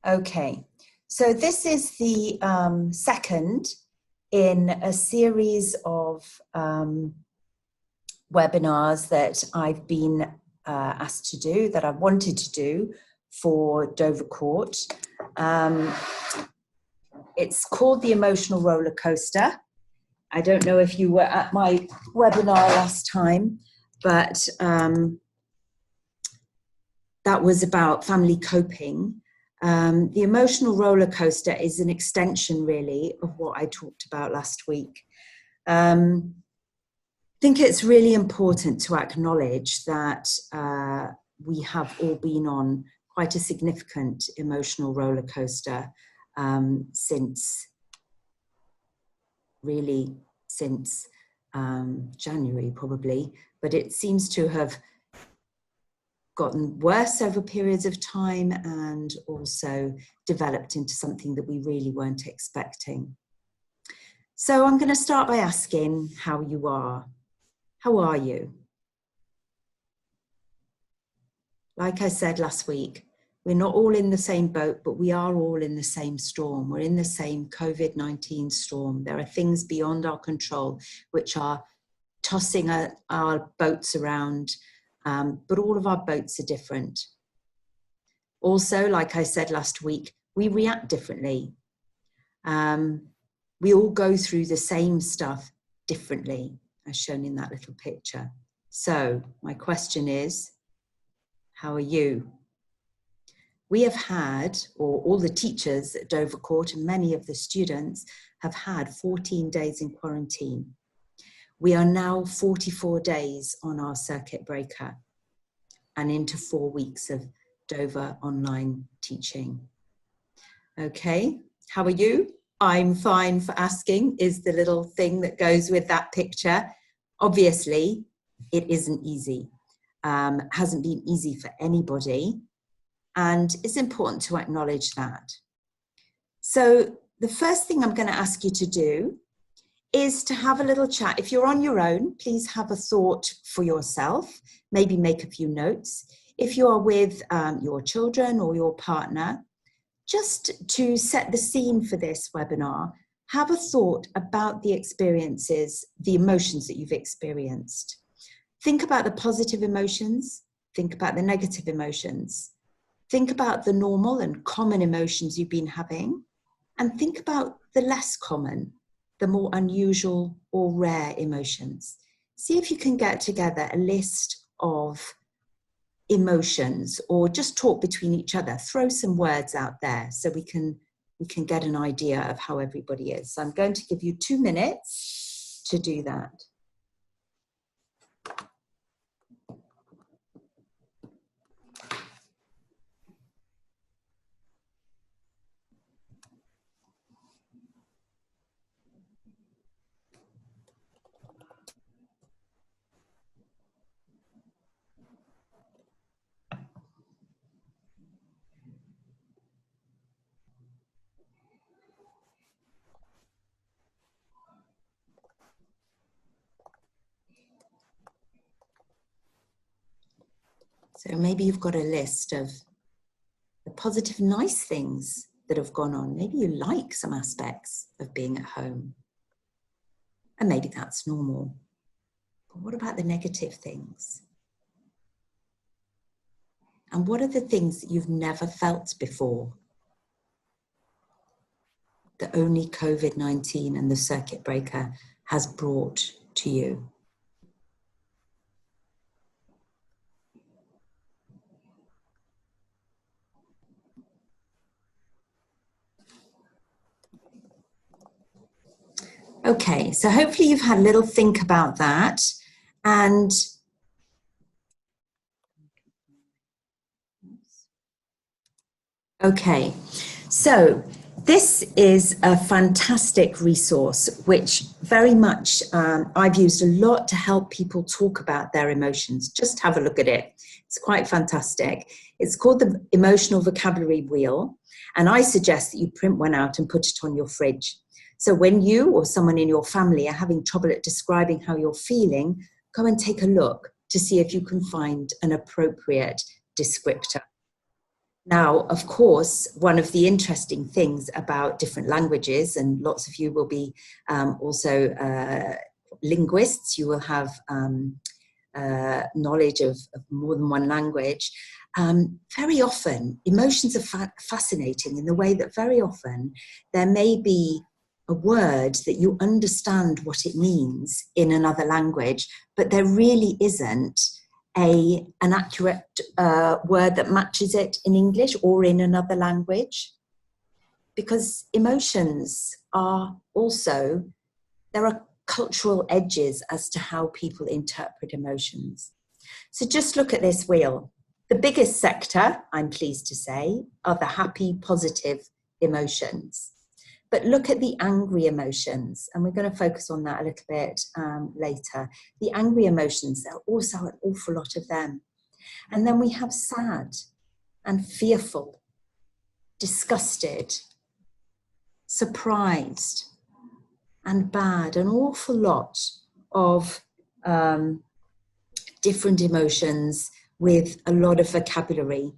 Okay, so this is the second in a series of webinars that I've been asked to do, that I wanted to do for Dover Court. It's called the Emotional Rollercoaster. I don't know if you were at my webinar last time, but that was about family coping. The emotional roller coaster is an extension, really, of what I talked about last week. I think it's really important to acknowledge that we have all been on quite a significant emotional roller coaster since January, probably, but it seems to have gotten worse over periods of time and also developed into something that we really weren't expecting. So I'm going to start by asking how you are. How are you? Like I said last week, we're not all in the same boat, but we are all in the same storm. We're in the same COVID-19 storm. There are things beyond our control which are tossing our boats around. But all of our boats are different. Also, like I said last week, we react differently. We all go through the same stuff differently, as shown in that little picture. So my question is, how are you? We have had, or all the teachers at Dover Court and many of the students have had 14 days in quarantine. We are now 44 days on our circuit breaker and into 4 weeks of Dover online teaching. Okay, how are you? I'm fine for asking, is the little thing that goes with that picture. Obviously, it isn't easy. Hasn't been easy for anybody. And it's important to acknowledge that. So the first thing I'm going to ask you to do is to have a little chat. If you're on your own, please have a thought for yourself, maybe make a few notes. If you are with your children or your partner, just to set the scene for this webinar, have a thought about the experiences, the emotions that you've experienced. Think about the positive emotions, think about the negative emotions, think about the normal and common emotions you've been having, and think about the less common, the more unusual or rare emotions. See if you can get together a list of emotions, or just talk between each other. Throw some words out there so we can get an idea of how everybody is. So I'm going to give you 2 minutes to do that. So maybe you've got a list of the positive, nice things that have gone on. Maybe you like some aspects of being at home. And maybe that's normal. But what about the negative things? And what are the things that you've never felt before, that only COVID-19 and the circuit breaker has brought to you? Okay, so hopefully you've had a little think about that. And okay, so this is a fantastic resource, which very much I've used a lot to help people talk about their emotions. Just have a look at it. It's quite fantastic. It's called the Emotional Vocabulary Wheel, and I suggest that you print one out and put it on your fridge. So when you or someone in your family are having trouble at describing how you're feeling, go and take a look to see if you can find an appropriate descriptor. Now, of course, one of the interesting things about different languages, and lots of you will be also linguists, you will have knowledge of more than one language. Very often, emotions are fascinating in the way that very often there may be a word that you understand what it means in another language, but there really isn't an accurate word that matches it in English or in another language. Because emotions are also, there are cultural edges as to how people interpret emotions. So just look at this wheel. The biggest sector, I'm pleased to say, are the happy, positive emotions. But look at the angry emotions, and we're going to focus on that a little bit later. The angry emotions, there are also an awful lot of them. And then we have sad and fearful, disgusted, surprised, and bad, an awful lot of different emotions with a lot of vocabulary.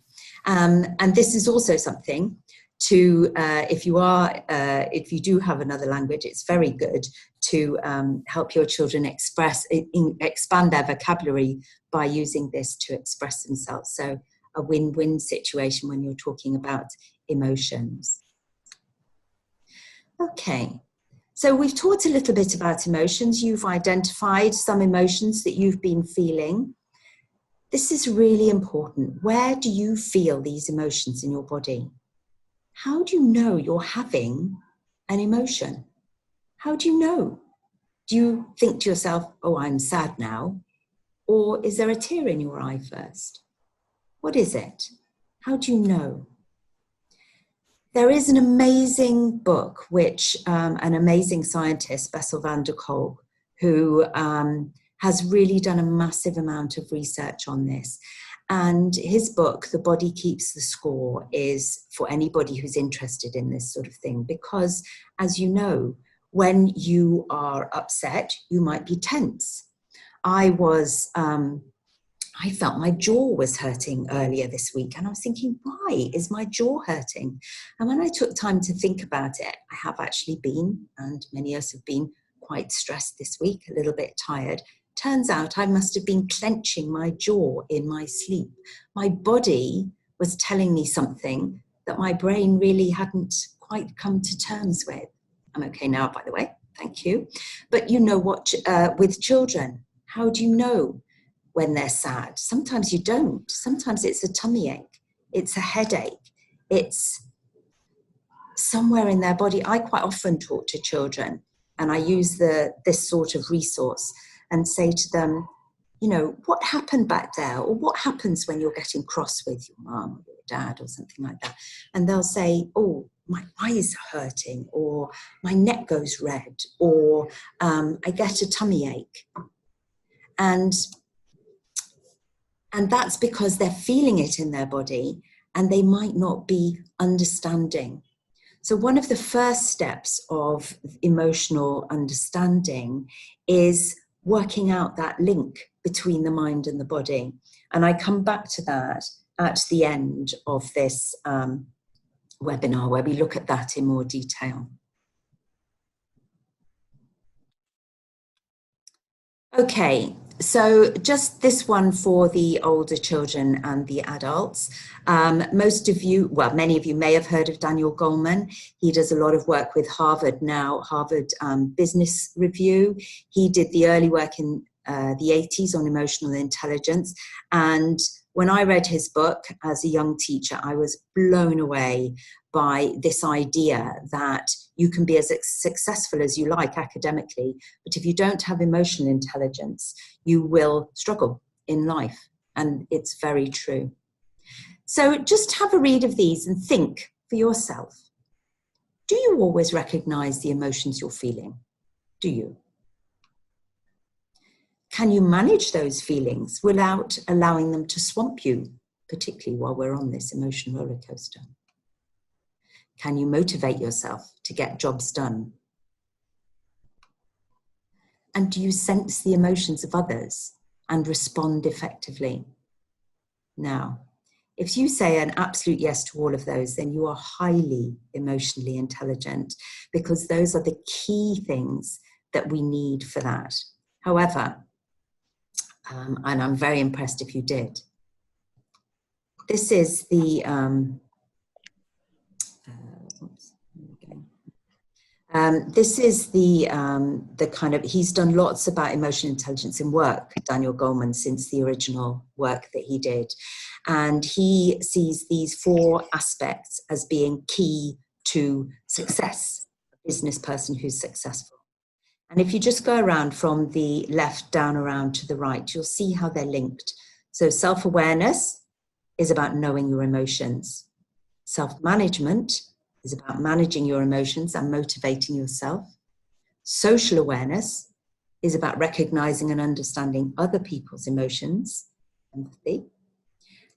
And this is also something to, if you do have another language, it's very good to help your children expand their vocabulary by using this to express themselves. So a win-win situation when you're talking about emotions. Okay. So we've talked a little bit about emotions. You've identified some emotions that you've been feeling. This is really important. Where do you feel these emotions in your body? How do you know you're having an emotion? How do you know? Do you think to yourself, oh, I'm sad now? Or is there a tear in your eye first? What is it? How do you know? There is an amazing book, which an amazing scientist, Bessel van der Kolk, who has really done a massive amount of research on this. And his book, The Body Keeps the Score, is for anybody who's interested in this sort of thing. Because, as you know, when you are upset, you might be tense. I felt my jaw was hurting earlier this week, and I was thinking, why is my jaw hurting? And when I took time to think about it, I have actually been, and many of us have been, quite stressed this week, a little bit tired. Turns out I must have been clenching my jaw in my sleep. My body was telling me something that my brain really hadn't quite come to terms with. I'm okay now, by the way, thank you. But you know what, with children, how do you know when they're sad? Sometimes you don't. Sometimes it's a tummy ache, it's a headache, it's somewhere in their body. I quite often talk to children, and I use this sort of resource and say to them, you know, what happened back there? Or what happens when you're getting cross with your mum or your dad or something like that? And they'll say, oh, my eyes are hurting, or my neck goes red, or I get a tummy ache. And that's because they're feeling it in their body and they might not be understanding. So one of the first steps of emotional understanding is working out that link between the mind and the body. And I come back to that at the end of this webinar, where we look at that in more detail. Okay, so just this one for the older children and the adults. Most of you, well, many of you may have heard of Daniel Goleman. He does a lot of work with Harvard now, Harvard Business Review. He did the early work in the 80s on emotional intelligence. And when I read his book as a young teacher, I was blown away by this idea that you can be as successful as you like academically, but if you don't have emotional intelligence, you will struggle in life. And it's very true. So just have a read of these and think for yourself. Do you always recognize the emotions you're feeling? Do you? Can you manage those feelings without allowing them to swamp you, particularly while we're on this emotion roller coaster? Can you motivate yourself to get jobs done? And do you sense the emotions of others and respond effectively? Now, If you say an absolute yes to all of those, then you are highly emotionally intelligent, because those are the key things that we need for that. However, and I'm very impressed if you did, this is the, this is the kind of, he's done lots about emotional intelligence in work, Daniel Goleman, since the original work that he did. And he sees these 4 aspects as being key to success, a business person who's successful. And if you just go around from the left down around to the right, you'll see how they're linked. So self-awareness is about knowing your emotions. Self-management is about managing your emotions and motivating yourself. Social awareness is about recognizing and understanding other people's emotions, empathy.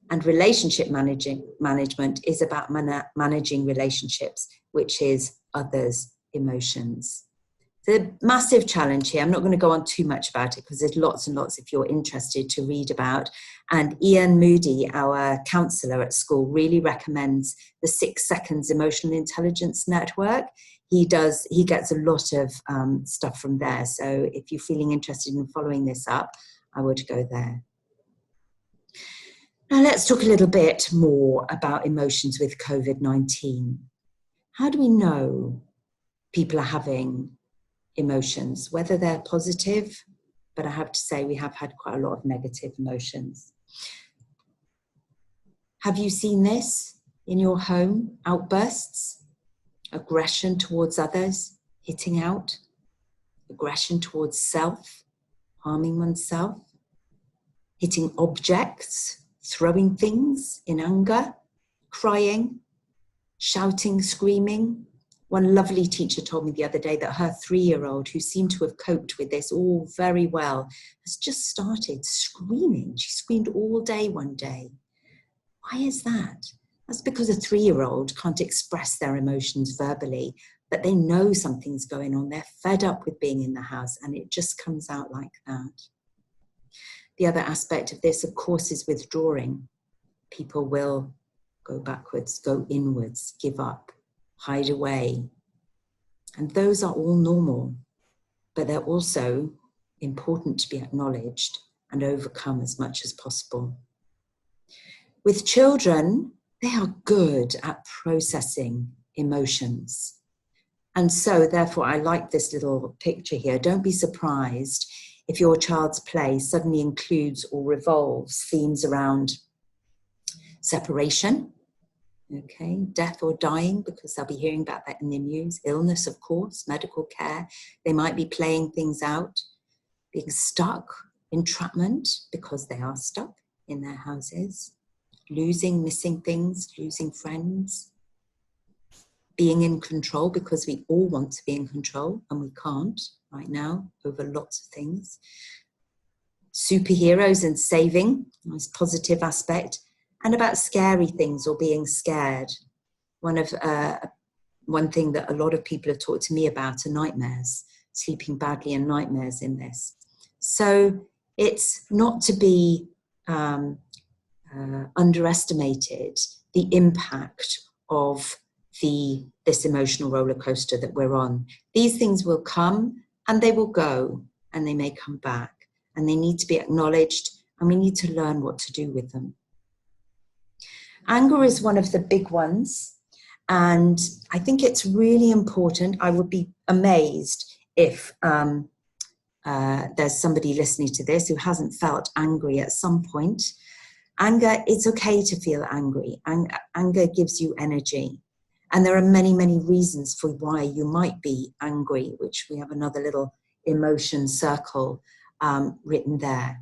And relationship management is about managing relationships, which is others' emotions. The massive challenge here, I'm not going to go on too much about it because there's lots and lots if you're interested to read about. And Ian Moody, our counsellor at school, really recommends the 6 Seconds Emotional Intelligence Network. He gets a lot of stuff from there. So if you're feeling interested in following this up, I would go there. Now let's talk a little bit more about emotions with COVID-19. How do we know people are having emotions, whether they're positive, but I have to say we have had quite a lot of negative emotions. Have you seen this in your home? Outbursts, aggression towards others, hitting out, aggression towards self, harming oneself, hitting objects, throwing things in anger, crying, shouting, screaming. One lovely teacher told me the other day that her 3-year-old, who seemed to have coped with this all very well, has just started screaming. She screamed all day one day. Why is that? That's because a 3-year-old can't express their emotions verbally, but they know something's going on. They're fed up with being in the house, and it just comes out like that. The other aspect of this, of course, is withdrawing. People will go backwards, go inwards, give up, hide away. And those are all normal, but they're also important to be acknowledged and overcome as much as possible. With children, they are good at processing emotions. And so therefore, I like this little picture here. Don't be surprised if your child's play suddenly includes or revolves themes around separation, okay, death or dying, because they'll be hearing about that in the news, illness, of course, medical care. They might be playing things out, being stuck, entrapment, because they are stuck in their houses, losing, missing things, losing friends, being in control, because we all want to be in control and we can't right now over lots of things. Superheroes and saving, nice positive aspect, and about scary things or being scared. One thing that a lot of people have talked to me about are nightmares, sleeping badly and nightmares in this. So it's not to be underestimated, the impact of this emotional roller coaster that we're on. These things will come and they will go, and they may come back, and they need to be acknowledged, and we need to learn what to do with them. Anger is one of the big ones, and I think it's really important. I would be amazed if there's somebody listening to this who hasn't felt angry at some point. Anger, it's okay to feel angry. Anger gives you energy. And there are many, many reasons for why you might be angry, which we have another little emotion circle written there.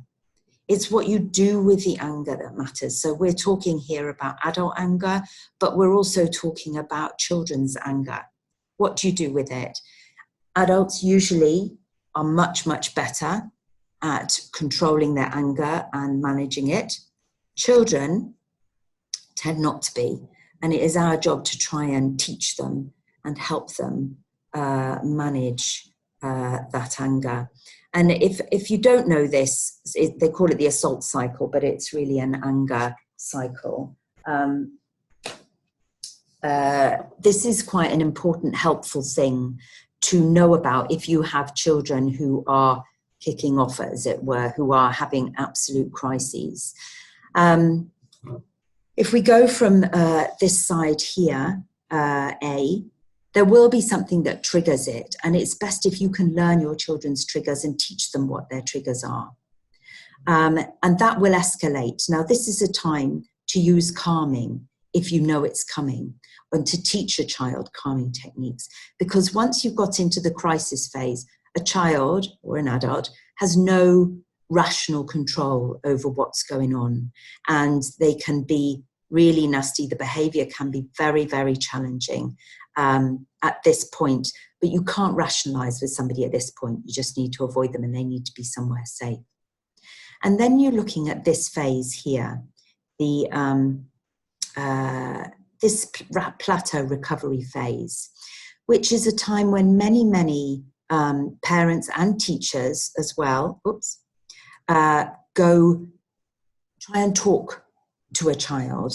It's what you do with the anger that matters. So we're talking here about adult anger, but we're also talking about children's anger. What do you do with it? Adults usually are much, much better at controlling their anger and managing it. Children tend not to be. And it is our job to try and teach them and help them manage that anger. And if you don't know this, they call it the assault cycle, but it's really an anger cycle this is quite an important, helpful thing to know about if you have children who are kicking off, as it were, who are having absolute crises. If we go from this side here, A, there will be something that triggers it, and it's best if you can learn your children's triggers and teach them what their triggers are. And that will escalate. Now, this is a time to use calming if you know it's coming, and to teach a child calming techniques. Because once you've got into the crisis phase, a child or an adult has no rational control over what's going on, and they can be really nasty. The behavior can be very, very challenging at this point, but you can't rationalize with somebody at this point. You just need to avoid them, and they need to be somewhere safe. And then you're looking at this phase here, the this plateau recovery phase, which is a time when many parents and teachers as well, go try and talk to a child,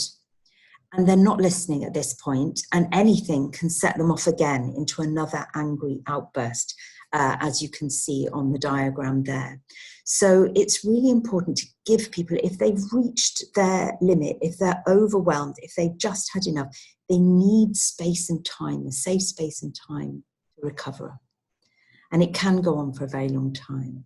and they're not listening at this point, and anything can set them off again into another angry outburst, as you can see on the diagram there. So it's really important to give people, if they've reached their limit, if they're overwhelmed, if they've just had enough, they need space and time, a safe space and time to recover. And it can go on for a very long time.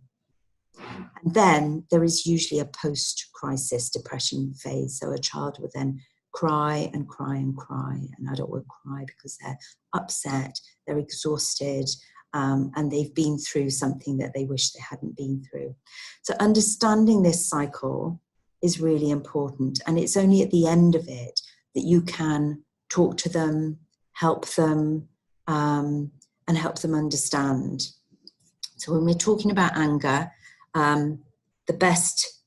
And then there is usually a post-crisis depression phase. So a child will then cry and cry and cry. An adult will cry because they're upset, they're exhausted, and they've been through something that they wish they hadn't been through. So understanding this cycle is really important. And it's only at the end of it that you can talk to them, help them, and help them understand. So when we're talking about anger, the best,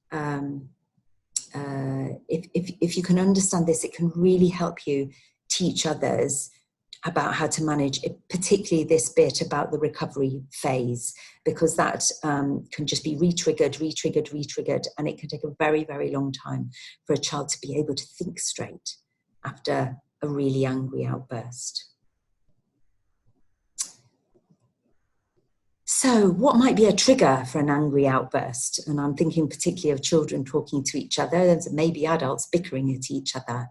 if you can understand this, it can really help you teach others about how to manage it, particularly this bit about the recovery phase, because that can just be re-triggered, and it can take a very, very long time for a child to be able to think straight after a really angry outburst. So what might be a trigger for an angry outburst? And I'm thinking particularly of children talking to each other, and maybe adults bickering at each other.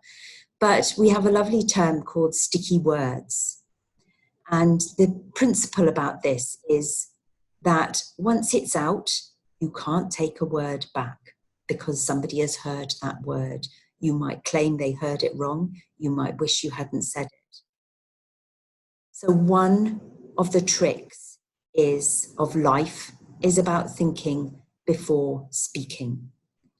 But we have a lovely term called sticky words. And the principle about this is that once it's out, you can't take a word back because somebody has heard that word. You might claim they heard it wrong. You might wish you hadn't said it. So one of the tricks of life is about thinking before speaking.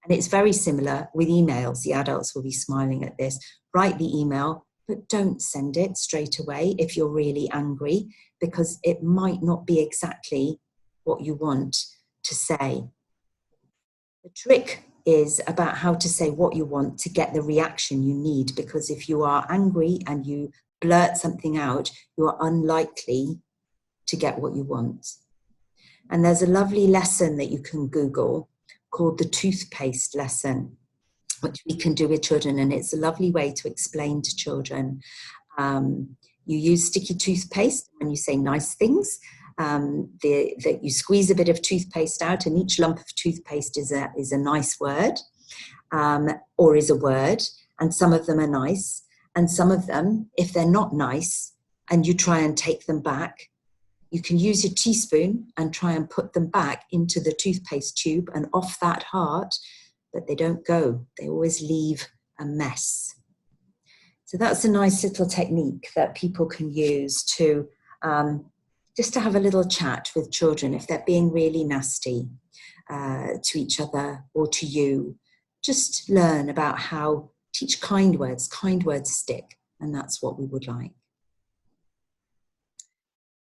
And it's very similar with emails. The adults will be smiling at this. Write the email, but don't send it straight away if you're really angry, because it might not be exactly what you want to say. The trick is about how to say what you want to get the reaction you need, because if you are angry and you blurt something out, you are unlikely to get what you want. And there's a lovely lesson that you can Google called the toothpaste lesson, which we can do with children, and it's a lovely way to explain to children. You use sticky toothpaste when you say nice things. That you squeeze a bit of toothpaste out, and each lump of toothpaste is a nice word, or is a word, and some of them are nice, and some of them, if they're not nice, and you try and take them back, you can use your teaspoon and try and put them back into the toothpaste tube and off that heart, but they don't go. They always leave a mess. So that's a nice little technique that people can use to just to have a little chat with children if they're being really nasty to each other or to you. Just learn about how, teach kind words stick, and that's what we would like.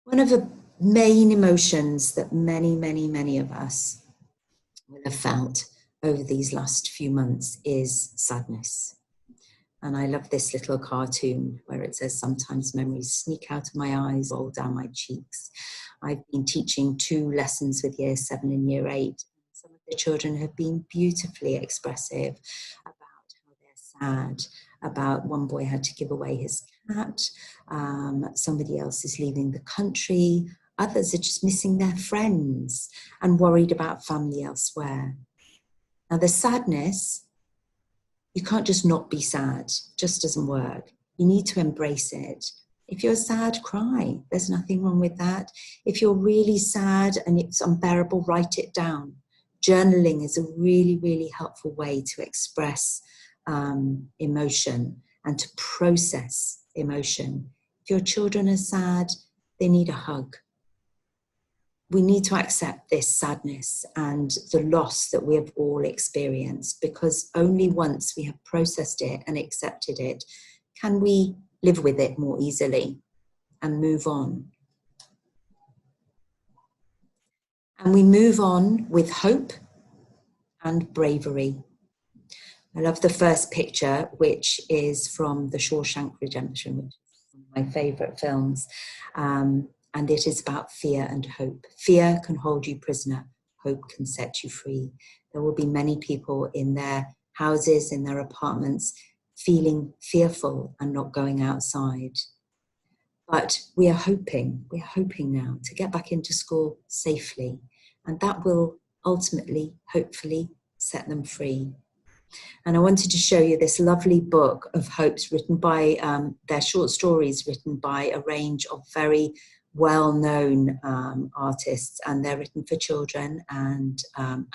One of the main emotions that many of us will have felt over these last few months is sadness. And I love this little cartoon where it says, sometimes memories sneak out of my eyes, roll down my cheeks. I've been teaching 2 lessons with Year 7 and Year 8. Some of the children have been beautifully expressive about how they're sad, about one boy had to give away his cat, somebody else is leaving the country, others are just missing their friends and worried about family elsewhere. Now the sadness, you can't just not be sad, just doesn't work. You need to embrace it. If you're sad, cry. There's nothing wrong with that. If you're really sad and it's unbearable, write it down. Journaling is a really, really helpful way to express emotion and to process emotion. If your children are sad, they need a hug. We need to accept this sadness and the loss that we have all experienced, because only once we have processed it and accepted it can we live with it more easily and move on. And we move on with hope and bravery. I love the first picture, which is from The Shawshank Redemption, which is one of my favourite films. And it is about fear and hope. Fear can hold you prisoner. Hope can set you free. There will be many people in their houses, in their apartments, feeling fearful and not going outside. But we are hoping now to get back into school safely. And that will ultimately, hopefully, set them free. And I wanted to show you this lovely book of hopes written by, they're short stories written by a range of very well-known artists, and they're written for children and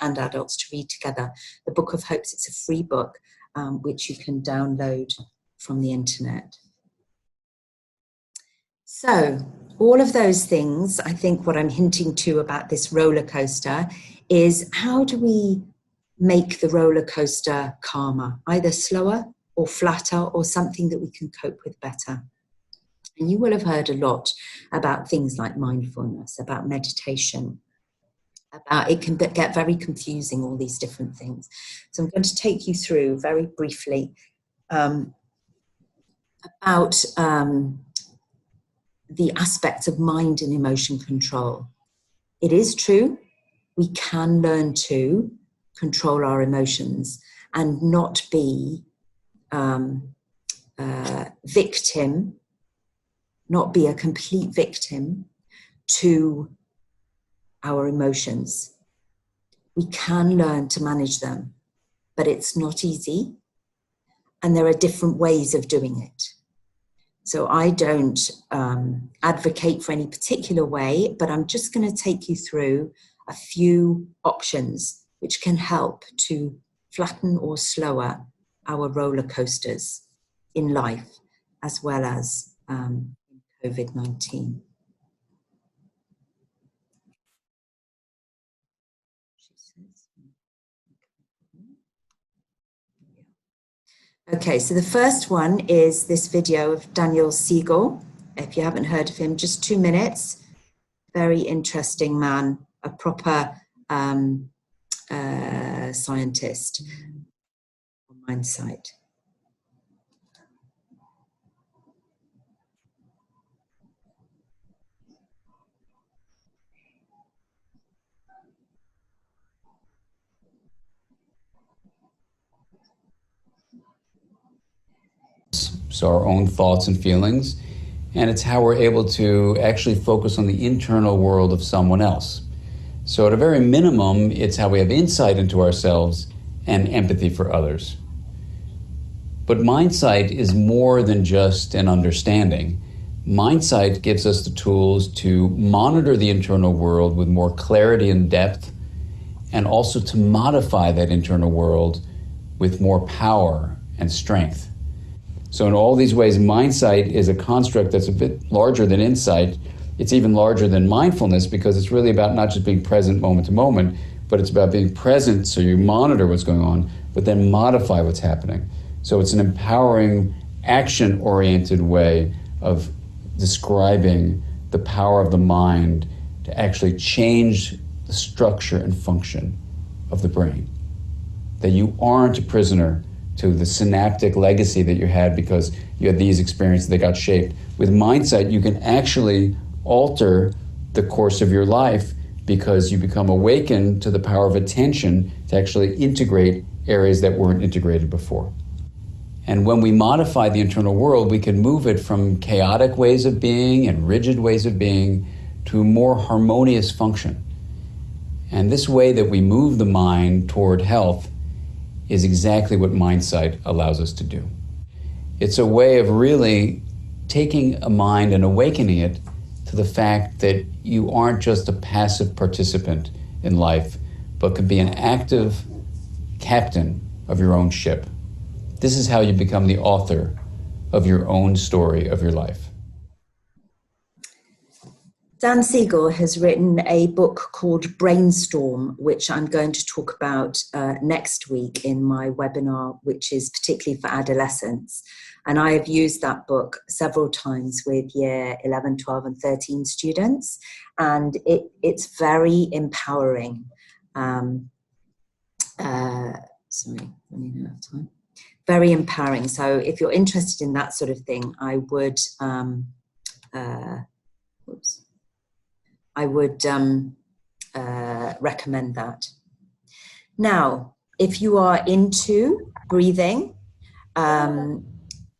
adults to read together. The Book of Hopes, it's a free book, which you can download from the internet. So all of those things, I think what I'm hinting to about this roller coaster is, how do we make the roller coaster calmer, either slower or flatter, or something that we can cope with better? And you will have heard a lot about things like mindfulness, about meditation, about it can get very confusing, all these different things. So I'm going to take you through very briefly about the aspects of mind and emotion control. It is true, we can learn to control our emotions and not be victim, not be a complete victim to our emotions. We can learn to manage them, but it's not easy, and there are different ways of doing it. So I don't advocate for any particular way, but I'm just going to take you through a few options which can help to flatten or slower our roller coasters in life, as well as COVID-19. Okay, so the first one is this video of Daniel Siegel. If you haven't heard of him, just 2 minutes. Very interesting man, a proper scientist on Mindsight. So our own thoughts and feelings, and it's how we're able to actually focus on the internal world of someone else. So at a very minimum, it's how we have insight into ourselves and empathy for others. But Mindsight is more than just an understanding. Mindsight gives us the tools to monitor the internal world with more clarity and depth, and also to modify that internal world with more power and strength. So in all these ways, Mindsight is a construct that's a bit larger than insight. It's even larger than mindfulness, because it's really about not just being present moment to moment, but it's about being present so you monitor what's going on, but then modify what's happening. So it's an empowering, action-oriented way of describing the power of the mind to actually change the structure and function of the brain. That you aren't a prisoner to the synaptic legacy that you had because you had these experiences that got shaped. With Mindsight, you can actually alter the course of your life because you become awakened to the power of attention to actually integrate areas that weren't integrated before. And when we modify the internal world, we can move it from chaotic ways of being and rigid ways of being to more harmonious function. And this way that we move the mind toward health is exactly what Mindsight allows us to do. It's a way of really taking a mind and awakening it to the fact that you aren't just a passive participant in life, but could be an active captain of your own ship. This is how you become the author of your own story of your life. Dan Siegel has written a book called Brainstorm, which I'm going to talk about next week in my webinar, which is particularly for adolescents. And I have used that book several times with year 11, 12 and 13 students. And it's very empowering. Sorry, running out of time. Very empowering. So if you're interested in that sort of thing, I would recommend that. Now, if you are into breathing, I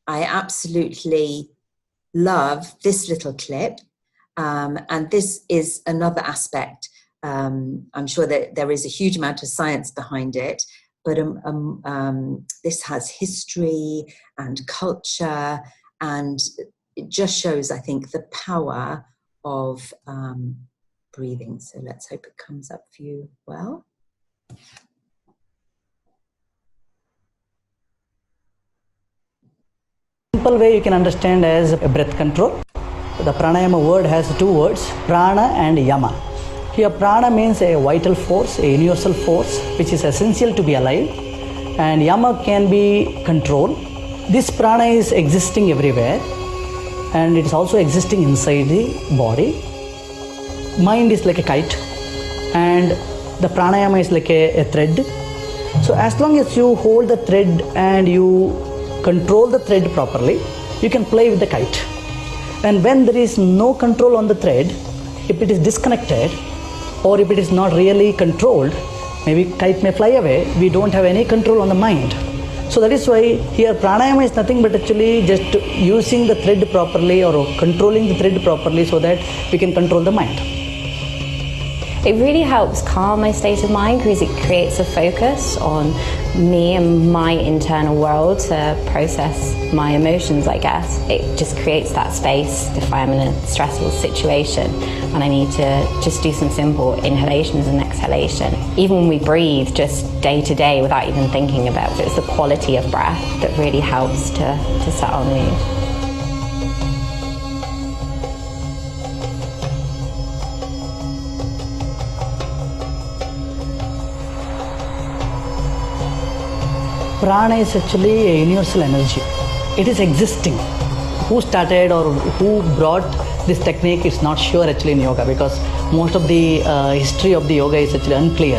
absolutely love this little clip. And this is another aspect. I'm sure that there is a huge amount of science behind it, but this has history and culture, and it just shows, I think, the power of breathing. So let's hope it comes up for you well. Simple way you can understand as a breath control. The pranayama word has two words, prana and yama. Here prana means a vital force, a universal force which is essential to be alive, and yama can be control. This prana is existing everywhere and it is also existing inside the body. Mind is like a kite and the pranayama is like a thread. So as long as you hold the thread and you control the thread properly, you can play with the kite. And when there is no control on the thread, if it is disconnected or if it is not really controlled, maybe kite may fly away. We don't have any control on the mind. So that is why here pranayama is nothing but actually just using the thread properly or controlling the thread properly so that we can control the mind. It really helps calm my state of mind because it creates a focus on me and my internal world to process my emotions, I guess. It just creates that space if I'm in a stressful situation and I need to just do some simple inhalations and exhalation. Even when we breathe just day to day without even thinking about it, it's the quality of breath that really helps to set our mood. Prana is actually a universal energy. It is existing. Who started or who brought this technique is not sure actually in yoga, because most of the history of the yoga is actually unclear.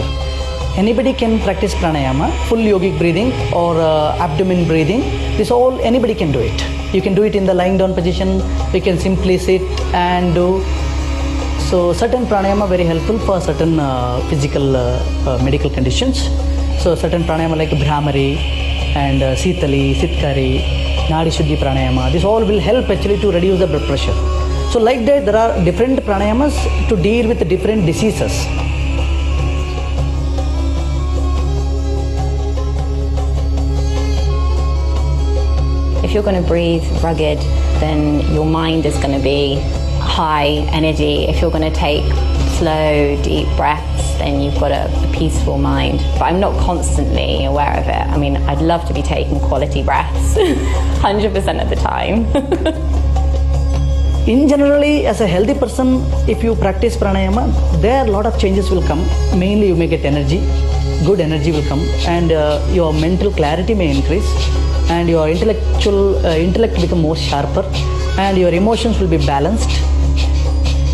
Anybody can practice pranayama, full yogic breathing or abdomen breathing. This all anybody can do it. You can do it in the lying down position. You can simply sit and do. So certain pranayama very helpful for certain physical medical conditions. So certain pranayama like Bhramari and Sitali, Sitkari, Nadi Shuddhi pranayama, this all will help actually to reduce the blood pressure. So like that there are different pranayamas to deal with different diseases. If you're going to breathe rugged, then your mind is going to be high energy. If you're going to take slow, deep breaths, then you've got a peaceful mind. But I'm not constantly aware of it. I mean, I'd love to be taking quality breaths 100% of the time. In generally, as a healthy person, if you practice pranayama, there a lot of changes will come. Mainly you may get energy, good energy will come, and your mental clarity may increase, and your intellect become more sharper, and your emotions will be balanced.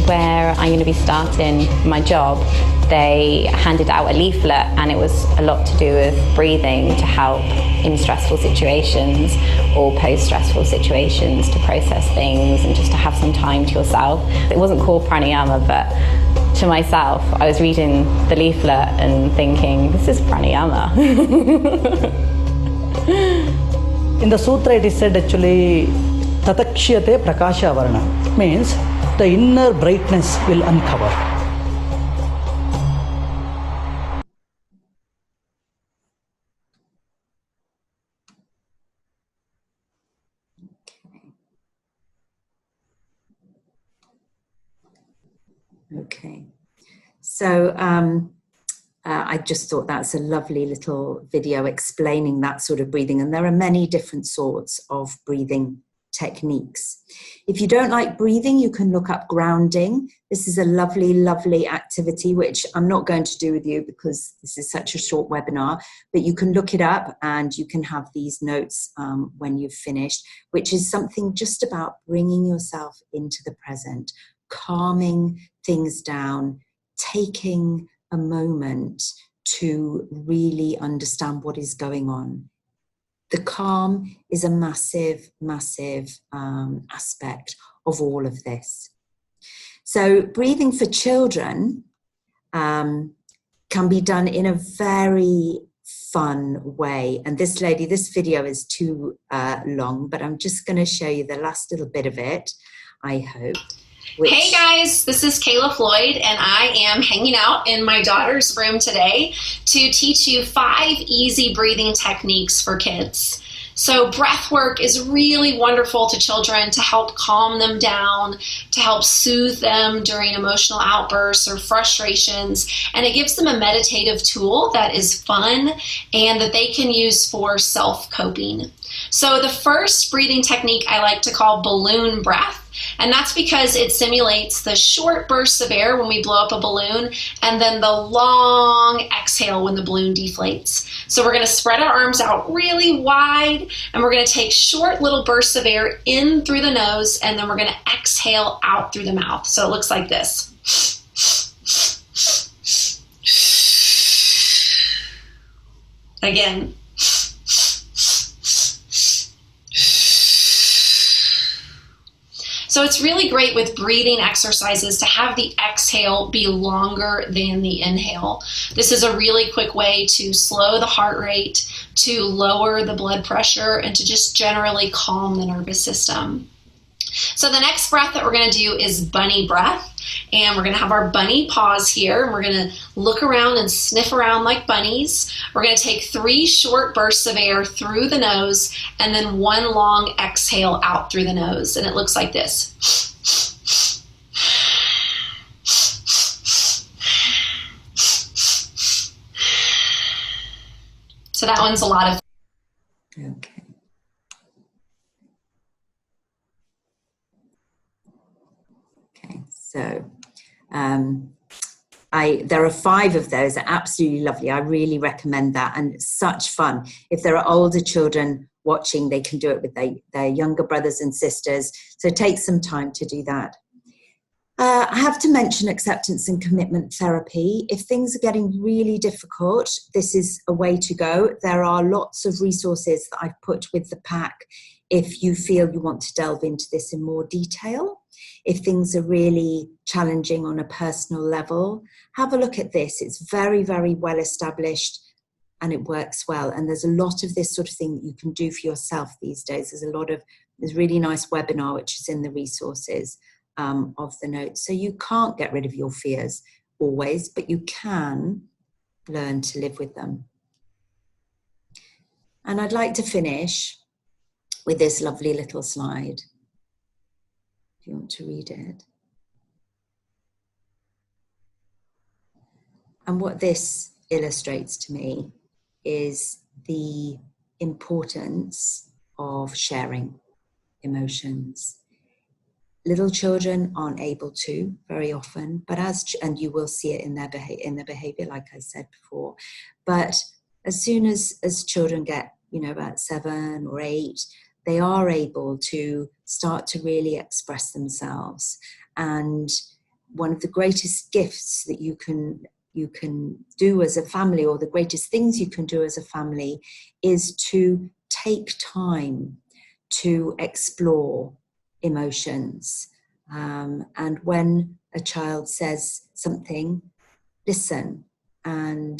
Where I'm going to be starting my job, they handed out a leaflet and it was a lot to do with breathing to help in stressful situations or post-stressful situations to process things and just to have some time to yourself. It wasn't called pranayama, but to myself, I was reading the leaflet and thinking, this is pranayama. In the sutra it is said actually, Tatakshyate prakasha varna, means the inner brightness will uncover. Okay. So I just thought that's a lovely little video explaining that sort of breathing. And there are many different sorts of breathing techniques. If you don't like breathing, you can look up grounding. This is a lovely, lovely activity, which I'm not going to do with you because this is such a short webinar, but you can look it up and you can have these notes when you've finished, which is something just about bringing yourself into the present, calming things down, taking a moment to really understand what is going on. The calm is a massive, massive aspect of all of this. So breathing for children can be done in a very fun way. And this lady, this video is too long, but I'm just going to show you the last little bit of it, I hope. Hey guys, this is Kayla Floyd, and I am hanging out in my daughter's room today to teach you 5 easy breathing techniques for kids. So breath work is really wonderful to children to help calm them down, to help soothe them during emotional outbursts or frustrations, and it gives them a meditative tool that is fun and that they can use for self-coping. So the first breathing technique I like to call balloon breath, and that's because it simulates the short bursts of air when we blow up a balloon and then the long exhale when the balloon deflates. So we're going to spread our arms out really wide and we're going to take short little bursts of air in through the nose and then we're going to exhale out through the mouth. So it looks like this. Again. So it's really great with breathing exercises to have the exhale be longer than the inhale. This is a really quick way to slow the heart rate, to lower the blood pressure, and to just generally calm the nervous system. So the next breath that we're going to do is bunny breath. And we're going to have our bunny paws here. And we're going to look around and sniff around like bunnies. We're going to take 3 short bursts of air through the nose and then 1 long exhale out through the nose. And it looks like this. So that one's a lot of fun. Okay. So there are 5 of those. They're absolutely lovely. I really recommend that, and it's such fun. If there are older children watching, they can do it with their younger brothers and sisters. So take some time to do that. I have to mention acceptance and commitment therapy. If things are getting really difficult, this is a way to go. There are lots of resources that I've put with the pack if you feel you want to delve into this in more detail. If things are really challenging on a personal level, have a look at this. It's very, very well established and it works well. And there's a lot of this sort of thing that you can do for yourself these days. There's a really nice webinar which is in the resources of the notes. So you can't get rid of your fears always, but you can learn to live with them. And I'd like to finish with this lovely little slide. If you want to read it. And what this illustrates to me is the importance of sharing emotions. Little children aren't able to very often, but and you will see it in their behavior, like I said before. But as soon as children get, about 7 or 8, they are able to start to really express themselves. And one of the greatest gifts that you can do as a family, or the greatest things you can do as a family, is to take time to explore emotions. And when a child says something, listen. And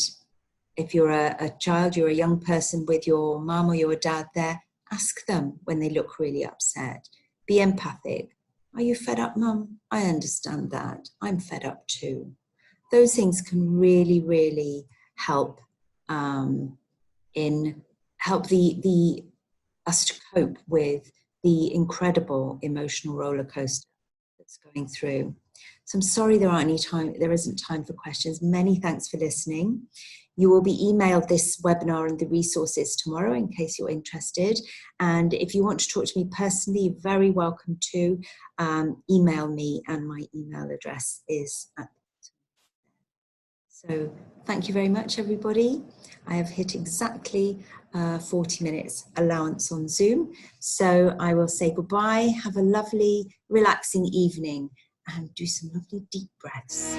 if you're a child, you're a young person with your mum or your dad there, Ask them when they look really upset. Be empathic. Are you fed up, Mum? I understand that. I'm fed up too. Those things can really, really help help us to cope with the incredible emotional roller coaster that's going through. So I'm sorry there isn't time for questions. Many thanks for listening. You will be emailed this webinar and the resources tomorrow in case you're interested. And if you want to talk to me personally, you're very welcome to email me, and my email address is at the bottom. So thank you very much, everybody. I have hit exactly 40 minutes allowance on Zoom. So I will say goodbye. Have a lovely, relaxing evening and do some lovely deep breaths.